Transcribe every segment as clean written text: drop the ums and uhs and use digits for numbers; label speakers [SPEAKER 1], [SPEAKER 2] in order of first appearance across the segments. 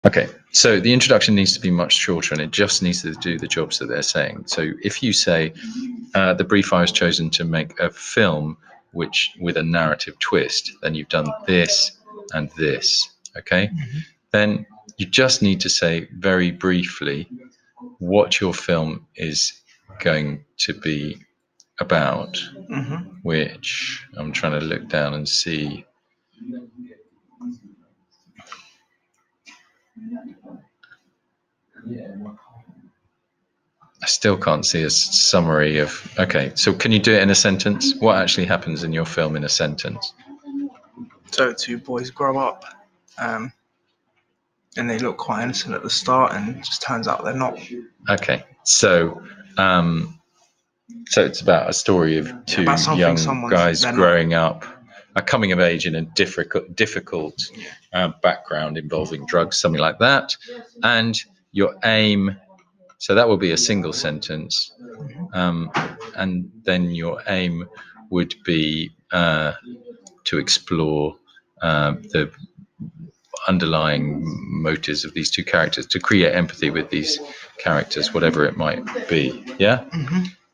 [SPEAKER 1] Okay, so the introduction needs to be much shorter, and it just needs to do the jobs that they're saying. So if you say, the brief I was chosen to make a film which with a narrative twist, then you've done this and this, okay? Then you just need to say very briefly what your film is going to be about, which I'm trying to look down and see. I still can't see a summary of. Okay, so can you do it in a sentence? What actually happens in your film in a sentence?
[SPEAKER 2] So two boys grow up, and they look quite innocent at the start, and it just turns out they're not.
[SPEAKER 1] Okay, so it's about a story of two young guys growing up, a coming of age in a difficult background involving drugs, something like that, and your aim. So that will be a single sentence, and then your aim would be to explore the underlying motives of these two characters, to create empathy with these characters, whatever it might be. Yeah.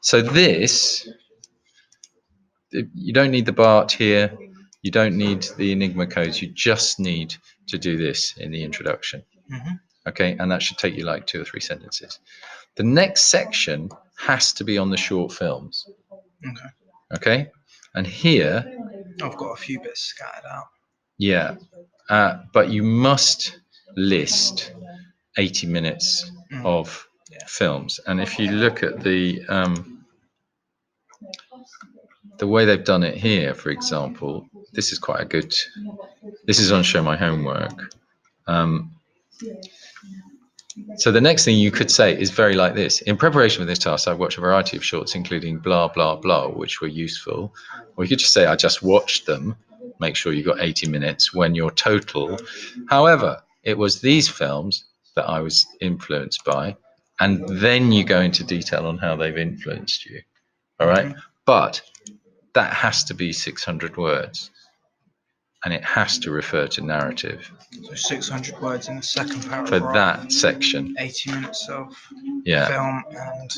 [SPEAKER 1] So this, you don't need the BART here. You don't need the Enigma codes. You just need to do this in the introduction. Okay, and that should take you like 2 or 3 sentences. The next section has to be on the short films. Okay, and here
[SPEAKER 2] I've got a few bits scattered out.
[SPEAKER 1] Yeah, but you must list 80 minutes of films, and if you look at the way they've done it here, for example, this is quite a good. This is on Show My Homework. So the next thing you could say is very like this. In preparation for this task, I watched a variety of shorts, including blah, blah, blah, which were useful. Or you could just say, I just watched them. Make sure you got 80 minutes when your total. However, it was these films that I was influenced by. And then you go into detail on how they've influenced you. All right. But that has to be 600 words. And it has to refer to narrative.
[SPEAKER 2] So 600 words in the second paragraph.
[SPEAKER 1] For that section.
[SPEAKER 2] 80 minutes of film and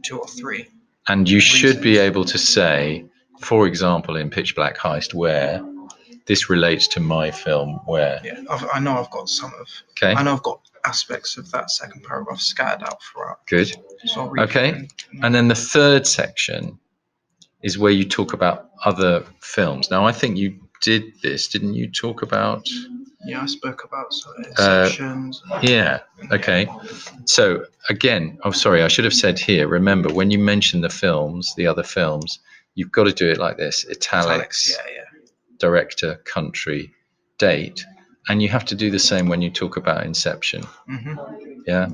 [SPEAKER 2] 2 or 3.
[SPEAKER 1] And you should be able to say, for example, in Pitch Black Heist, where this relates to my film, where.
[SPEAKER 2] Yeah, I know I've got some of.
[SPEAKER 1] Okay.
[SPEAKER 2] I know I've got aspects of that second paragraph scattered out throughout.
[SPEAKER 1] Good.
[SPEAKER 2] So I'll read
[SPEAKER 1] okay. And then the third section is where you talk about other films. Now, I think you did this, didn't you? Talk about.
[SPEAKER 2] Yeah, I spoke about sections.
[SPEAKER 1] Yeah. Okay. So again, sorry, I should have said here. Remember, when you mention the films, the other films, you've got to do it like this: italics.
[SPEAKER 2] Yeah.
[SPEAKER 1] Director, country, date, and you have to do the same when you talk about Inception. Yeah.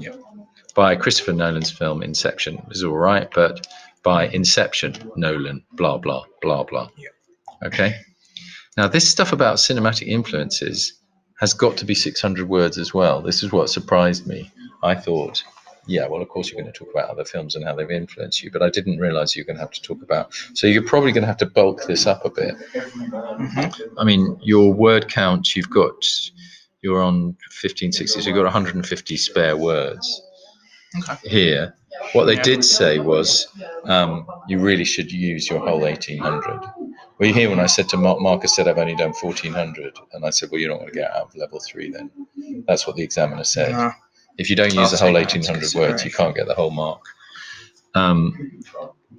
[SPEAKER 1] By Christopher Nolan's film Inception is all right, but by Inception, Nolan, blah blah blah blah. Okay. Now this stuff about cinematic influences has got to be 600 words as well. This is what surprised me. I thought, yeah, well, of course you're going to talk about other films and how they've influenced you, but I didn't realize you're going to have to talk about. So you're probably going to have to bulk this up a bit. I mean, your word count, you're on 1560, so you've got 150 spare words here. What they did say was you really should use your whole 1800. Well, you hear when I said to Marcus said I've only done 1400, and I said, well, you're not going to get out of level 3 then. That's what the examiner said. If you don't use the whole 1800 words, you can't get the whole mark.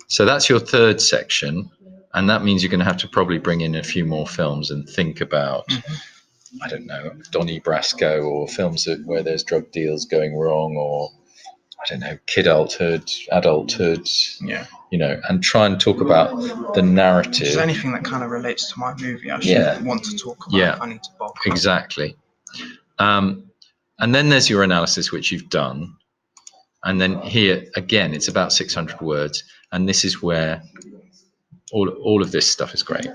[SPEAKER 1] So that's your third section, and that means you're going to have to probably bring in a few more films and think about, I don't know, Donnie Brasco, or films where there's drug deals going wrong, or I don't know, adulthood, and try and talk about the narrative.
[SPEAKER 2] Just anything that kind of relates to my movie, I should want to talk about.
[SPEAKER 1] Yeah,
[SPEAKER 2] I need to bulk up.
[SPEAKER 1] Exactly. And then there's your analysis, which you've done. And then here, again, it's about 600 words. And this is where all of this stuff is great.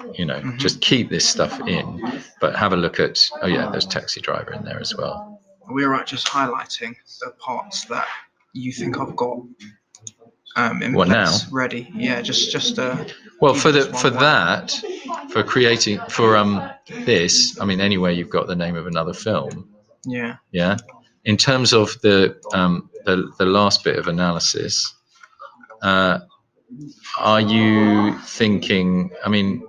[SPEAKER 1] Just keep this stuff in, but have a look at, there's Taxi Driver in there as well.
[SPEAKER 2] We're right, just highlighting the parts that you think I've got in
[SPEAKER 1] what
[SPEAKER 2] place
[SPEAKER 1] now?
[SPEAKER 2] Ready. Yeah, just
[SPEAKER 1] well, for creating this, I mean, anyway, you've got the name of another film.
[SPEAKER 2] Yeah.
[SPEAKER 1] Yeah. in terms of the last bit of analysis, are you thinking? I mean,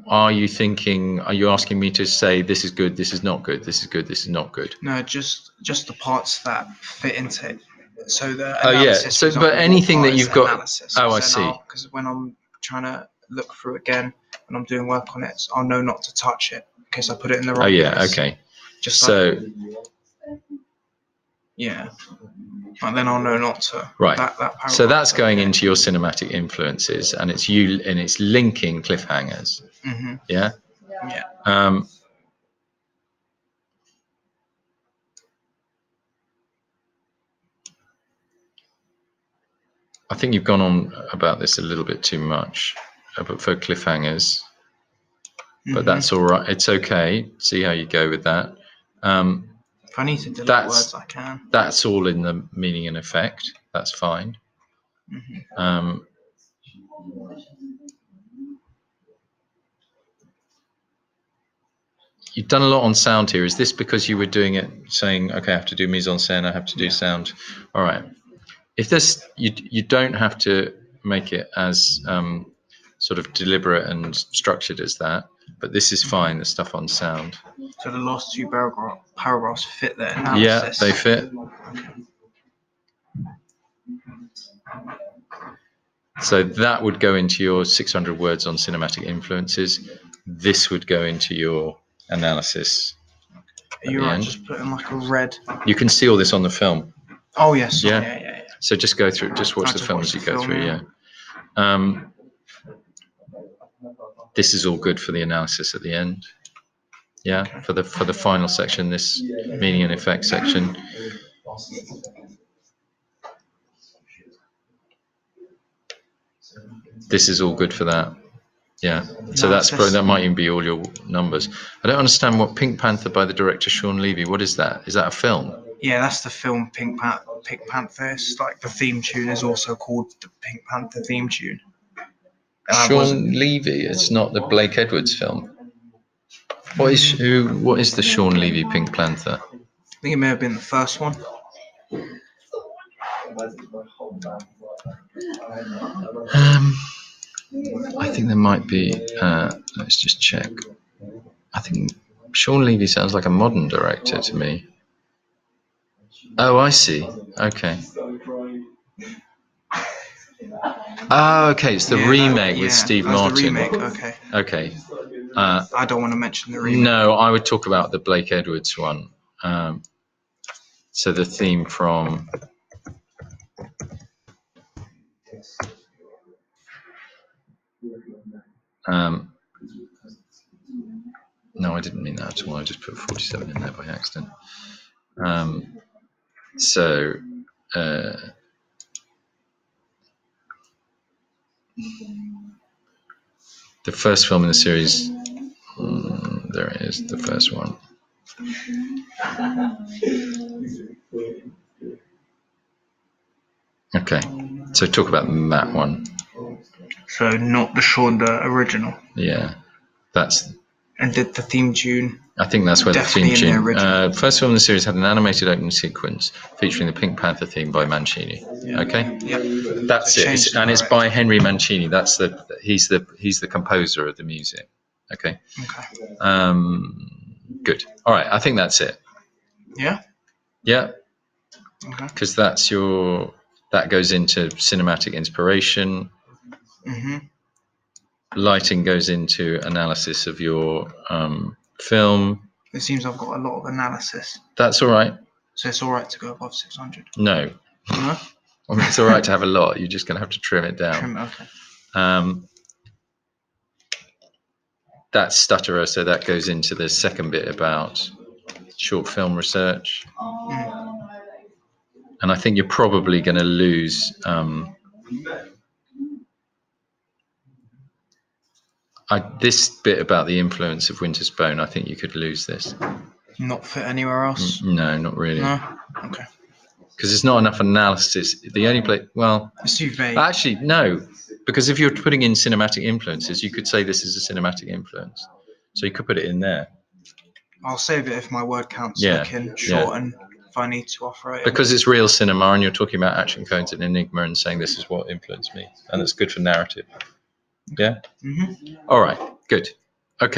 [SPEAKER 1] are you thinking? Are you asking me to say this is good, this is not good, this is good, this is not good?
[SPEAKER 2] No, just the parts that fit into it. So the
[SPEAKER 1] Oh yeah.
[SPEAKER 2] analysis.
[SPEAKER 1] So,
[SPEAKER 2] for example,
[SPEAKER 1] but anything
[SPEAKER 2] what
[SPEAKER 1] that
[SPEAKER 2] part is
[SPEAKER 1] you've got.
[SPEAKER 2] analysis?
[SPEAKER 1] Oh, I see.
[SPEAKER 2] Because when I'm trying to look through again and I'm doing work on it, I'll know not to touch it in case I put it in the wrong place.
[SPEAKER 1] Oh yeah. Okay.
[SPEAKER 2] Just
[SPEAKER 1] so.
[SPEAKER 2] Yeah. And then I'll know not to.
[SPEAKER 1] Right.
[SPEAKER 2] That
[SPEAKER 1] so that's going into your cinematic influences, and it's linking cliffhangers.
[SPEAKER 2] Mm-hmm.
[SPEAKER 1] Yeah.
[SPEAKER 2] Yeah.
[SPEAKER 1] I think you've gone on about this a little bit too much, but for cliffhangers. But that's all right. It's okay. See how you go with that.
[SPEAKER 2] If I need to delete words, I can.
[SPEAKER 1] That's all in the meaning and effect. That's fine. You've done a lot on sound here. Is this because you were doing it, saying, "Okay, I have to do mise en scène. I have to do sound." All right. If this, you don't have to make it as sort of deliberate and structured as that, but this is fine. The stuff on sound.
[SPEAKER 2] So the last two paragraphs fit the analysis.
[SPEAKER 1] Yeah, they fit. So that would go into your 600 words on cinematic influences. This would go into your analysis.
[SPEAKER 2] You're right. Just put in like a red.
[SPEAKER 1] You can see all this on the film.
[SPEAKER 2] Oh yes. Yeah.
[SPEAKER 1] So just go through. Just watch the film as you go through. Yeah. This is all good for the analysis at the end. Yeah. Okay. For the final section, this meaning and effect section. This is all good for that. Yeah. So that might even be all your numbers. I don't understand what Pink Panther by the director Sean Levy. What is that? Is that a film?
[SPEAKER 2] Yeah, that's the film Pink Panther. It's like the theme tune is also called the Pink Panther theme tune.
[SPEAKER 1] Sean Levy. It's not the Blake Edwards film. What is the Sean Levy Pink Panther?
[SPEAKER 2] I think it may have been the first one.
[SPEAKER 1] I think there might be. Let's just check. I think Sean Levy sounds like a modern director to me. Oh, I see. Okay. Oh, okay. It's the remake with Steve Martin.
[SPEAKER 2] The remake.
[SPEAKER 1] Okay.
[SPEAKER 2] I don't want to mention the remake.
[SPEAKER 1] No, I would talk about the Blake Edwards one. So the theme from. No, I didn't mean that at all. I just put 47 in there by accident. The first film in the series, there it is, the first one. Okay, so talk about that one.
[SPEAKER 2] So not the original.
[SPEAKER 1] Yeah, that's.
[SPEAKER 2] And did the theme tune?
[SPEAKER 1] I think that's where the theme tune. First film in the series had an animated opening sequence featuring the Pink Panther theme by Mancini. Yeah. Okay.
[SPEAKER 2] Yeah.
[SPEAKER 1] That's it, and it's by Henry Mancini. He's the composer of the music. Okay. Good. All right. I think that's it.
[SPEAKER 2] Yeah.
[SPEAKER 1] Yeah.
[SPEAKER 2] Okay.
[SPEAKER 1] Because that goes into cinematic inspiration.
[SPEAKER 2] Mm-hmm.
[SPEAKER 1] Lighting goes into analysis of your film.
[SPEAKER 2] It seems I've got a lot of analysis.
[SPEAKER 1] That's all right.
[SPEAKER 2] So it's all right to go above 600?
[SPEAKER 1] No.
[SPEAKER 2] No?
[SPEAKER 1] I mean, it's all right to have a lot. You're just going to have to trim it down.
[SPEAKER 2] Okay.
[SPEAKER 1] That's stutterer, so that goes into the second bit about short film research. And I think you're probably going to lose... this bit about the influence of Winter's Bone, I think you could lose this.
[SPEAKER 2] Not fit anywhere else?
[SPEAKER 1] No, not really.
[SPEAKER 2] No? Okay.
[SPEAKER 1] Because there's not enough analysis. The only place... Well...
[SPEAKER 2] It's too vague.
[SPEAKER 1] Actually, no. Because if you're putting in cinematic influences, you could say this is a cinematic influence. So you could put it in there.
[SPEAKER 2] I'll save it if my word count's
[SPEAKER 1] Yeah,
[SPEAKER 2] looking short and if I need to offer it.
[SPEAKER 1] Because it's real cinema and you're talking about action codes and enigma and saying this is what influenced me. And it's good for narrative. Yeah?
[SPEAKER 2] Mm-hmm.
[SPEAKER 1] All right, good.